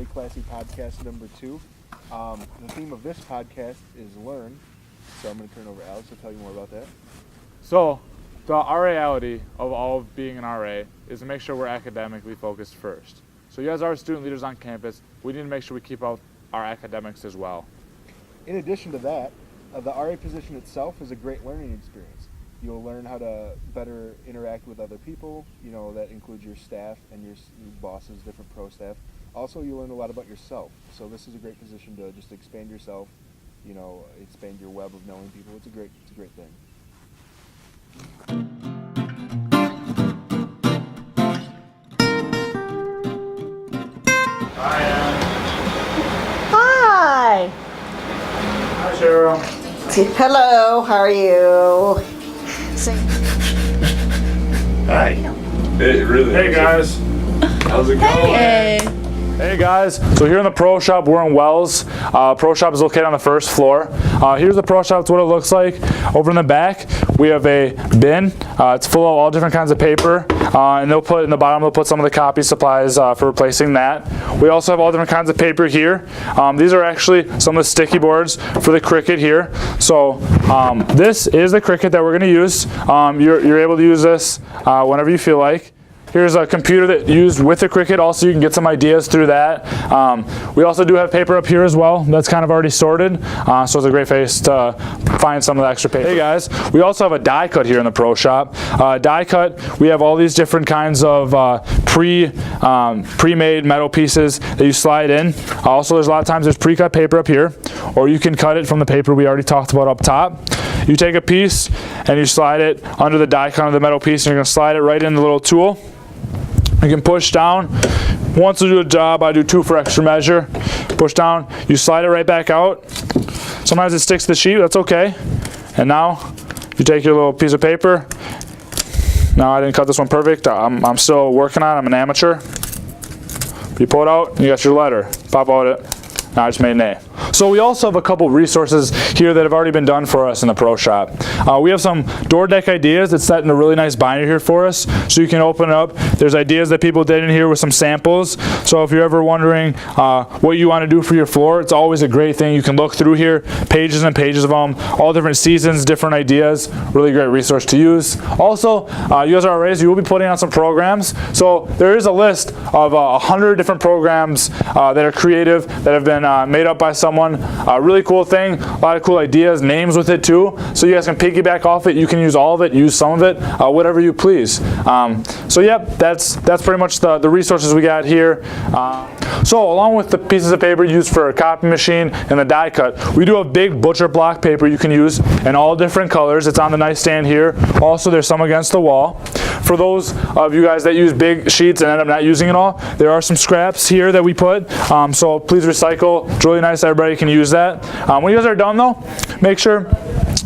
RA Classy podcast number 2. The theme of this podcast is learn. So I'm going to turn over to Alex to tell you more about that. So, the reality of all of being an RA is to make sure we're academically focused first. So you guys are student leaders on campus. We need to make sure we keep up our academics as well. In addition to that, the RA position itself is a great learning experience. You'll learn how to better interact with other people. You know, that includes your staff and your bosses, different pro staff. Also, you learn a lot about yourself. So this is a great position to just expand yourself, you know, expand your web of knowing people. It's a great thing. Hi. Hi, Cheryl. Hello, how are you? Hi. It really Hey guys. How's it going? Hey guys, so here in the Pro Shop, we're in Wells. Pro Shop is located on the first floor. Here's the Pro Shop, it's what it looks like. Over in the back, we have a bin. It's full of all different kinds of paper. And they'll put in the bottom, they'll put some of the copy supplies for replacing that. We also have all different kinds of paper here. These are actually some of the sticky boards for the Cricut here. So this is the Cricut that we're gonna use. You're able to use this whenever you feel like. Here's a computer that used with the Cricut. Also, you can get some ideas through that. We also do have paper up here as well. That's kind of already sorted. So it's a great place to find some of the extra paper. Hey guys, we also have a die cut here in the Pro Shop. Die cut, we have all these different kinds of pre-made metal pieces that you slide in. Also, there's a lot of times there's pre-cut paper up here, or you can cut it from the paper we already talked about up top. You take a piece and you slide it under the die cut of the metal piece, and you're gonna slide it right in the little tool. You can push down. Once to do a job, I do 2 for extra measure. Push down, you slide it right back out. Sometimes it sticks to the sheet, that's okay. And now, you take your little piece of paper. Now I didn't cut this one perfect. I'm still working on it, I'm an amateur. You pull it out, you got your letter. Pop out it. Now I just made an A. So we also have a couple resources here that have already been done for us in the Pro Shop. We have some door deck ideas. It's set in a really nice binder here for us, so you can open it up. There's ideas that people did in here with some samples. So if you're ever wondering what you want to do for your floor, it's always a great thing. You can look through here, pages and pages of them, all different seasons, different ideas. Really great resource to use. Also, you guys are RAs, you will be putting on some programs. So there is a list of 100 different programs that are creative, that have been made up by someone. Really cool thing, a lot of cool ideas, names with it too. So you guys can piggyback off it. You can use all of it, use some of it, whatever you please. So yep, that's pretty much the resources we got here. So along with the pieces of paper used for a copy machine and the die cut, we do have big butcher block paper you can use in all different colors. It's on the nightstand here. Also, there's some against the wall. For those of you guys that use big sheets and end up not using it all, there are some scraps here that we put. So please recycle. It's really nice, everybody can use that. When you guys are done though, make sure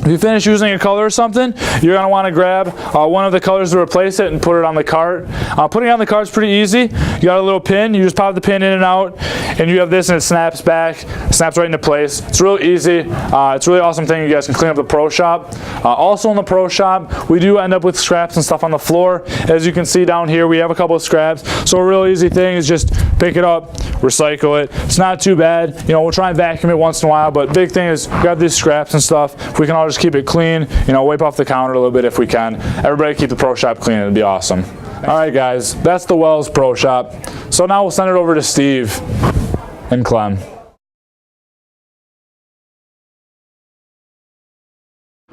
if you finish using a color or something, you're going to want to grab one of the colors to replace it and put it on the cart. Putting it on the cart is pretty easy. You got a little pin, you just pop the pin in and out, and you have this and it snaps back, snaps right into place. It's real easy. It's a really awesome thing. You guys can clean up the Pro Shop. Also in the Pro Shop, we do end up with scraps and stuff on the floor. As you can see down here, we have a couple of scraps. So a real easy thing is just pick it up, recycle it. It's not too bad. You know, we'll try and vacuum it once in a while, but big thing is grab these scraps and stuff. If we can all just keep it clean, you know, wipe off the counter a little bit if we can. Everybody keep the Pro Shop clean, it'd be awesome. All right guys, that's the Wells Pro Shop. So now we'll send it over to Steve and Clem.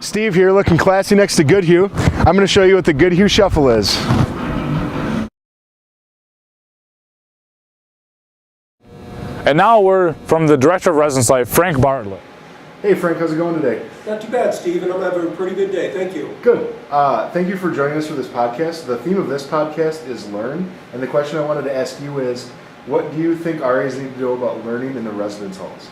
Steve here, looking classy next to Goodhue. I'm going to show you what the Goodhue Shuffle is. And now we're from the Director of Residence Life, Frank Bartlett. Hey Frank, how's it going today? Not too bad, Stephen. I'm having a pretty good day. Thank you. Good. Thank you for joining us for this podcast. The theme of this podcast is learn, and the question I wanted to ask you is, what do you think RAs need to know about learning in the residence halls?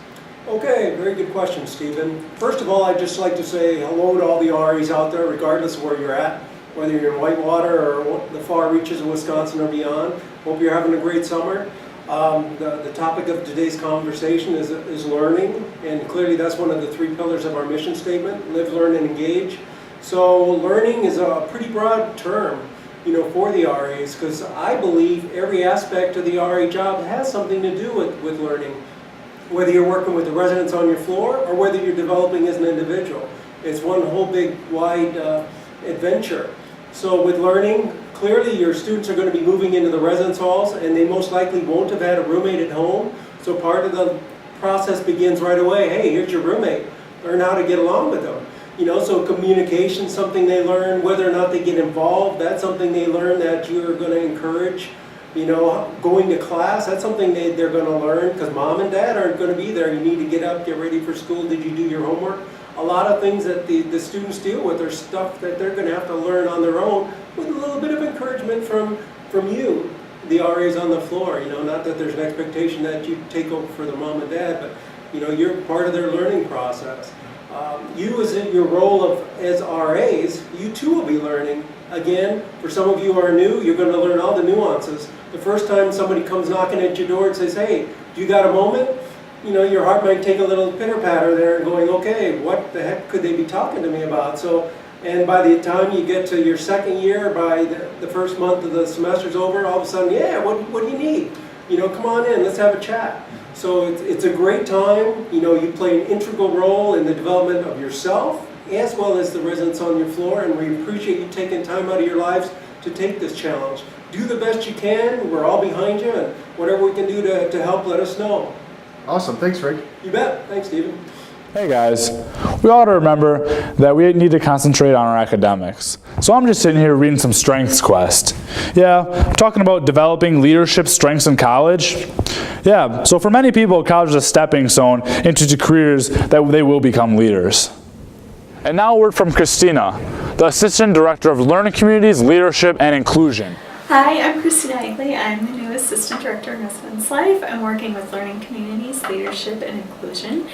Okay, very good question, Stephen. First of all, I'd just like to say hello to all the RAs out there, regardless of where you're at, whether you're in Whitewater or the far reaches of Wisconsin or beyond. Hope you're having a great summer. The topic of today's conversation is learning, and clearly that's one of the 3 pillars of our mission statement, live, learn, and engage. So learning is a pretty broad term. for the RAs, because I believe every aspect of the RA job has something to do with learning. Whether you're working with the residents on your floor or whether you're developing as an individual. It's one whole big, wide adventure. So with learning, clearly your students are going to be moving into the residence halls, and they most likely won't have had a roommate at home. So part of the process begins right away. Hey, here's your roommate. Learn how to get along with them. So communication, something they learn. Whether or not they get involved, that's something they learn that you're going to encourage. Going to class, that's something they're going to learn, because mom and dad aren't going to be there. You need to get up, get ready for school. Did you do your homework? A lot of things that the students deal with are stuff that they're going to have to learn on their own, with a little bit of encouragement from you, the RAs on the floor. Not that there's an expectation that you take over for the mom and dad, but you're part of their learning process. You, as in your role as RAs, you too will be learning. Again, for some of you who are new, you're going to learn all the nuances. The first time somebody comes knocking at your door and says, hey, do you got a moment? Your heart might take a little pitter-patter there and going, okay, what the heck could they be talking to me about? And by the time you get to your second year, by the first month of the semester's over, all of a sudden, yeah, what do you need? Come on in, let's have a chat. So it's a great time. You play an integral role in the development of yourself as well as the residents on your floor, and we appreciate you taking time out of your lives to take this challenge. Do the best you can. We're all behind you, and whatever we can do to help, let us know. Awesome. Thanks, Rick. You bet. Thanks, Stephen. Hey guys, we ought to remember that we need to concentrate on our academics. So I'm just sitting here reading some Strengths Quest. Yeah, talking about developing leadership strengths in college. Yeah, so for many people, college is a stepping stone into careers that they will become leaders. And now a word from Christina, the Assistant Director of Learning Communities, Leadership, and Inclusion. Hi, I'm Christina Egley. I'm the new Assistant Director in Residence Life. I'm working with Learning Communities, Leadership, and Inclusion.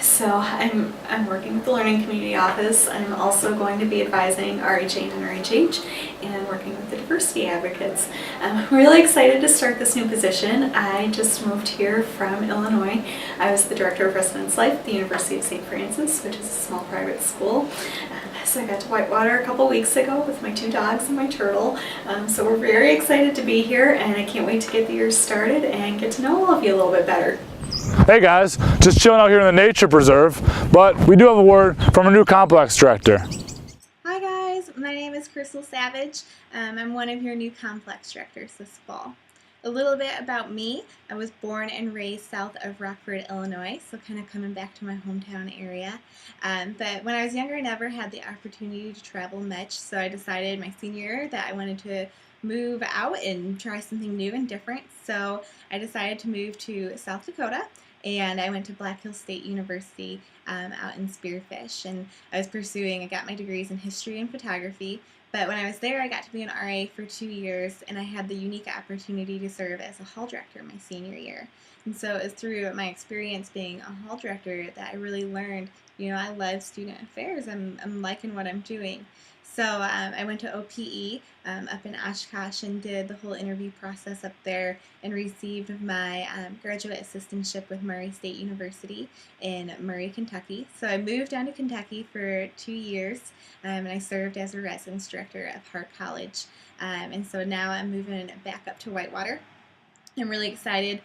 So I'm working with the Learning Community Office. I'm also going to be advising RHA and RHH and working with the diversity advocates. I'm really excited to start this new position. I just moved here from Illinois. I was the Director of Residence Life at the University of St. Francis, which is a small private school. So I got to Whitewater a couple weeks ago with my 2 dogs and my turtle. So we're very excited to be here, and I can't wait to get the year started and get to know all of you a little bit better. Hey guys, just chilling out here in the nature preserve, but we do have a word from a new complex director. Hi guys, my name is Crystal Savage. I'm one of your new complex directors this fall. A little bit about me. I was born and raised south of Rockford, Illinois, so kind of coming back to my hometown area. But when I was younger, I never had the opportunity to travel much, so I decided my senior year that I wanted to move out and try something new and different. So I decided to move to South Dakota, and I went to Black Hills State University out in Spearfish, and I got my degrees in history and photography. But when I was there, I got to be an RA for 2 years, and I had the unique opportunity to serve as a hall director my senior year. And so it was through my experience being a hall director that I really learned, I love student affairs. I'm liking what I'm doing. So I went to OPE up in Oshkosh and did the whole interview process up there and received my graduate assistantship with Murray State University in Murray, Kentucky. So I moved down to Kentucky for 2 years, and I served as a residence director at Hart College. And so now I'm moving back up to Whitewater. I'm really excited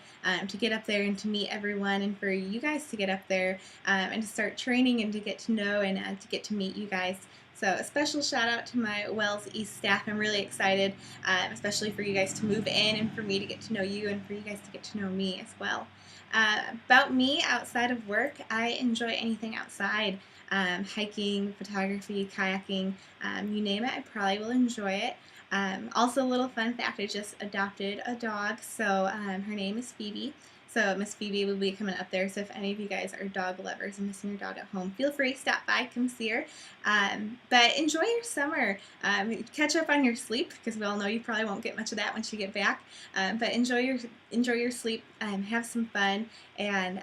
to get up there and to meet everyone, and for you guys to get up there and to start training and to get to know and to get to meet you guys. So a special shout out to my Wells East staff. I'm really excited, especially for you guys to move in and for me to get to know you and for you guys to get to know me as well. About me outside of work, I enjoy anything outside. Hiking, photography, kayaking, you name it, I probably will enjoy it. Also, a little fun fact, I just adopted a dog, so her name is Phoebe. So Miss Phoebe will be coming up there, so if any of you guys are dog lovers and missing your dog at home, feel free to stop by, come see her. But enjoy your summer. Catch up on your sleep, because we all know you probably won't get much of that once you get back. But enjoy your sleep, have some fun, and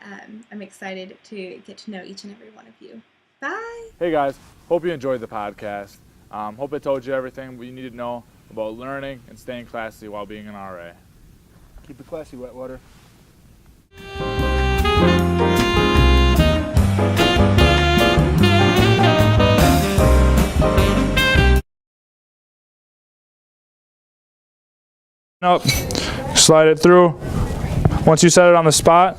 I'm excited to get to know each and every one of you. Bye! Hey guys, hope you enjoyed the podcast. Hope it told you everything you need to know about learning and staying classy while being an RA. Keep it classy, Whitewater. up, slide it through. Once you set it on the spot,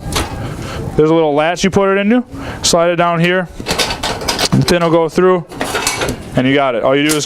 there's a little latch you put it into. Slide it down here. The pin will go through, and you got it. All you do is